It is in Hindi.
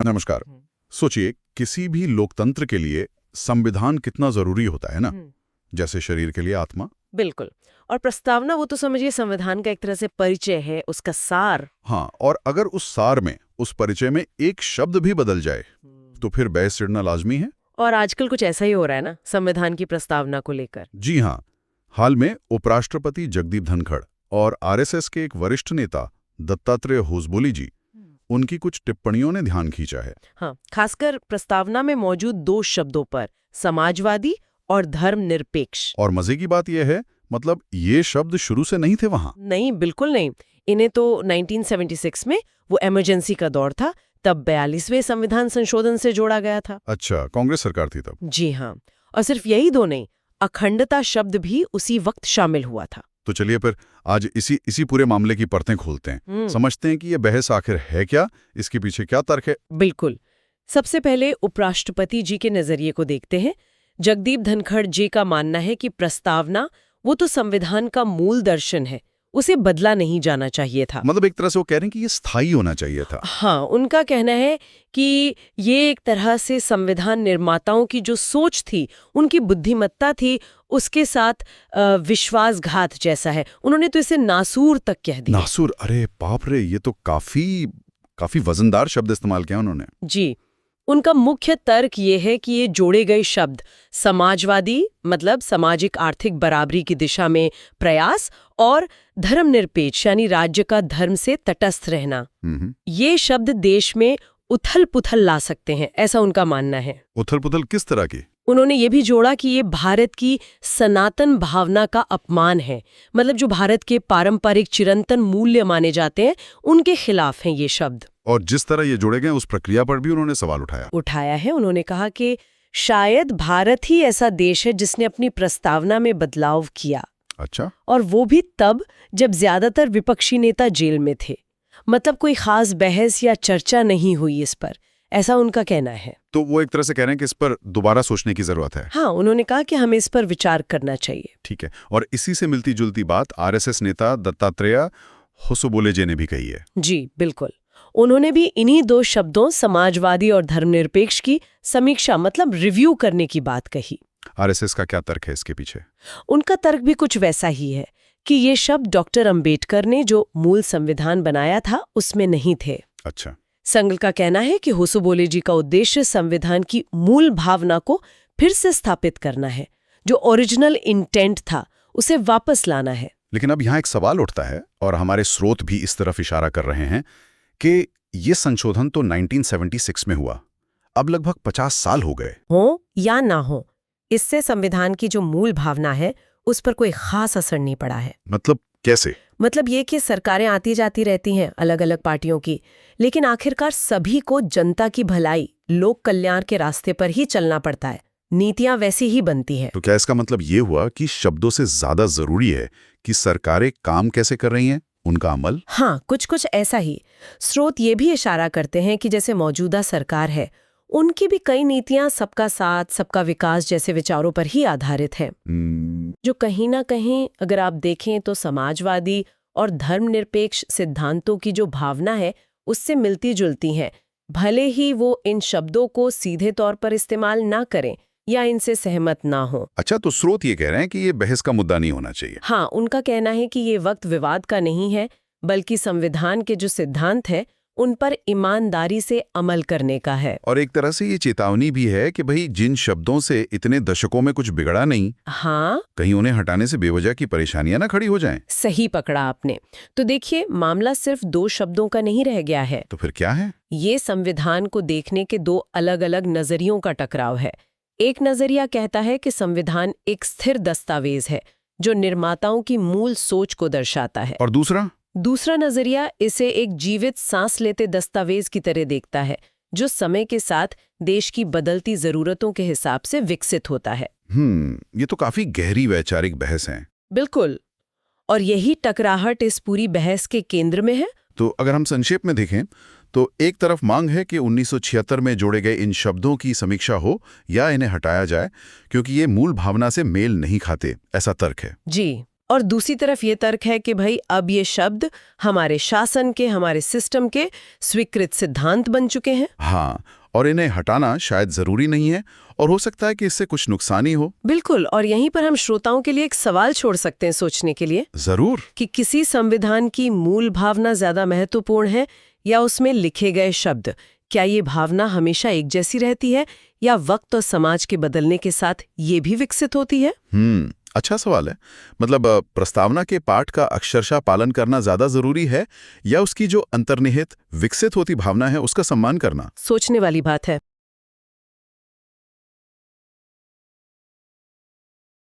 नमस्कार। सोचिए, किसी भी लोकतंत्र के लिए संविधान कितना जरूरी होता है ना, जैसे शरीर के लिए आत्मा। बिल्कुल। और प्रस्तावना वो तो समझिए संविधान का एक तरह से परिचय है, उसका सार। हाँ, और अगर उस सार में, उस परिचय में एक शब्द भी बदल जाए तो फिर बहस छिड़ना लाजमी है। और आजकल कुछ ऐसा ही हो रहा है ना संविधान की प्रस्तावना को लेकर। जी हाँ, हाल में उपराष्ट्रपति जगदीप धनखड़ और आरएसएस के एक वरिष्ठ नेता दत्तात्रेय होसबोले जी, उनकी कुछ टिप्पणियों ने ध्यान खींचा है। हाँ, खासकर प्रस्तावना में मौजूद दो शब्दों पर, समाजवादी और धर्मनिरपेक्ष। और मजे की बात यह है, मतलब ये शब्द शुरू से नहीं थे वहां। नहीं, बिल्कुल नहीं। इन्हें तो 1976 में, वो इमरजेंसी का दौर था, तब 42वें संविधान संशोधन से जोड़ा गया था। अच्छा, कांग्रेस सरकार थी तब। जी हाँ। और सिर्फ यही दो नहीं, अखंडता शब्द भी उसी वक्त शामिल हुआ था। तो चलिए फिर आज इसी पूरे मामले की परतें खोलते हैं, समझते हैं कि ये बहस आखिर है क्या, इसके पीछे क्या तर्क है। बिल्कुल। सबसे पहले उपराष्ट्रपति जी के नजरिए को देखते हैं। जगदीप धनखड़ जी का मानना है कि प्रस्तावना वो तो संविधान का मूल दर्शन है, उसे बदला नहीं जाना चाहिए था। मतलब एक तरह से वो कह रहे हैं कि ये स्थायी होना चाहिए था। हाँ, उनका कहना है कि ये एक तरह से संविधान निर्माताओं की जो सोच थी, उनकी बुद्धिमत्ता थी, उसके साथ विश्वासघात जैसा है। उन्होंने तो इसे नासूर तक कह दिया। नासूर? अरे बाप रे, ये तो काफी वजनदार शब्द इस्तेमाल किया उन्होंने। जी। उनका मुख्य तर्क ये है कि ये जोड़े गए शब्द समाजवादी, मतलब सामाजिक आर्थिक बराबरी की दिशा में प्रयास, और धर्मनिरपेक्ष यानी राज्य का धर्म से तटस्थ रहना, ये शब्द देश में उथल पुथल ला सकते हैं, ऐसा उनका मानना है। उथल पुथल किस तरह की? उन्होंने ये भी जोड़ा कि ये भारत की सनातन भावना का अपमान है। मतलब जो भारत के पारंपरिक चिरंतन मूल्य माने जाते हैं, उनके खिलाफ हैं ये शब्द। और जिस तरह ये जोड़े गए उस प्रक्रिया पर भी उन्होंने सवाल उठाया है। उन्होंने कहा कि शायद भारत ही ऐसा देश है जिसने अपनी प्रस्तावना में बदलाव किया। अच्छा। और वो भी तब जब ज्यादातर विपक्षी नेता जेल में थे। मतलब कोई खास बहस या चर्चा नहीं हुई इस पर, ऐसा उनका कहना है। तो वो एक तरह से कह रहे हैं कि इस पर दोबारा सोचने की जरूरत है। हाँ, उन्होंने कहा कि हमें इस पर विचार करना चाहिए। ठीक है। और इसी से मिलती जुलती बात आरएसएस नेता दत्तात्रेय होसबोले जी ने भी कही है। जी बिल्कुल। उन्होंने भी इन्हीं दो शब्दों समाजवादी और धर्मनिरपेक्ष की समीक्षा, मतलब रिव्यू करने की बात कही। आरएसएस का क्या तर्क है इसके पीछे? उनका तर्क भी कुछ वैसा ही है कि ये शब्द डॉक्टर अंबेडकर ने जो मूल संविधान बनाया था उसमें नहीं थे। अच्छा। संघ का कहना है कि होसबोले जी का उद्देश्य संविधान की मूल भावना को फिर से स्थापित करना है, जो ओरिजिनल इंटेंट था उसे वापस लाना है। लेकिन अब यहाँ एक सवाल उठता है, और हमारे स्रोत भी इस तरफ इशारा कर रहे हैं कि ये संशोधन तो 1976 में हुआ, अब लगभग 50 साल हो गए। हो या ना हो, इससे संविधान की जो मूल भावना है उस पर कोई खास असर नहीं पड़ा है। मतलब कैसे? मतलब ये कि सरकारें आती जाती रहती हैं अलग अलग पार्टियों की, लेकिन आखिरकार सभी को जनता की भलाई, लोक कल्याण के रास्ते पर ही चलना पड़ता है। नीतियां वैसी ही बनती हैं। तो क्या इसका मतलब ये हुआ कि शब्दों से ज्यादा जरूरी है कि सरकारें काम कैसे कर रही हैं, उनका अमल? हाँ, कुछ ऐसा ही। स्रोत ये भी इशारा करते हैं कि जैसे मौजूदा सरकार है, उनकी भी कई नीतियां सबका साथ, सबका विकास जैसे विचारों पर ही आधारित हैं, जो कहीं ना कहीं अगर आप देखें तो समाजवादी और धर्मनिरपेक्ष सिद्धांतों की जो भावना है उससे मिलती जुलती हैं, भले ही वो इन शब्दों को सीधे तौर पर इस्तेमाल ना करें या इनसे सहमत ना हो। अच्छा, तो स्रोत ये कह रहे हैं कि ये बहस का मुद्दा नहीं होना चाहिए। हाँ, उनका कहना है कि ये वक्त विवाद का नहीं है, बल्कि संविधान के जो सिद्धांत हैं उन पर ईमानदारी से अमल करने का है। और एक तरह से ये चेतावनी भी है कि भाई जिन शब्दों से इतने दशकों में कुछ बिगड़ा नहीं, हाँ, कहीं उन्हें हटाने से बेवजह की परेशानियां ना खड़ी हो जाएं। सही पकड़ा आपने। तो देखिए, मामला सिर्फ दो शब्दों का नहीं रह गया है। तो फिर क्या है? ये संविधान को देखने के दो अलग अलग नजरियों का टकराव है। एक नजरिया कहता है कि संविधान एक स्थिर दस्तावेज है जो निर्माताओं की मूल सोच को दर्शाता है, और दूसरा नजरिया इसे एक जीवित सांस लेते दस्तावेज की तरह देखता है जो समय के साथ देश की बदलती जरूरतों के हिसाब से विकसित होता है। ये तो काफी गहरी वैचारिक बहस है। बिल्कुल। और यही टकराहट इस पूरी बहस के केंद्र में है। तो अगर हम संक्षेप में देखें तो एक तरफ मांग है कि 1976 में जोड़े गए इन शब्दों की समीक्षा हो या इन्हें हटाया जाए क्योंकि ये मूल भावना से मेल नहीं खाते, ऐसा तर्क है। जी। और दूसरी तरफ ये तर्क है कि भाई अब ये शब्द हमारे शासन के, हमारे सिस्टम के स्वीकृत सिद्धांत बन चुके हैं। हाँ, और इन्हें हटाना शायद जरूरी नहीं है और हो सकता है कि इससे कुछ नुकसान ही हो। बिल्कुल, और यहीं पर हम श्रोताओं के लिए एक सवाल छोड़ सकते हैं सोचने के लिए जरूर। कि किसी संविधान की मूल भावना ज्यादा महत्वपूर्ण है या उसमें लिखे गए शब्द? क्या ये भावना हमेशा एक जैसी रहती है या वक्त और समाज के बदलने के साथ ये भी विकसित होती है? अच्छा सवाल है। मतलब प्रस्तावना के पाठ का अक्षरशः पालन करना ज्यादा जरूरी है या उसकी जो अंतर्निहित विकसित होती भावना है उसका सम्मान करना? सोचने वाली बात है।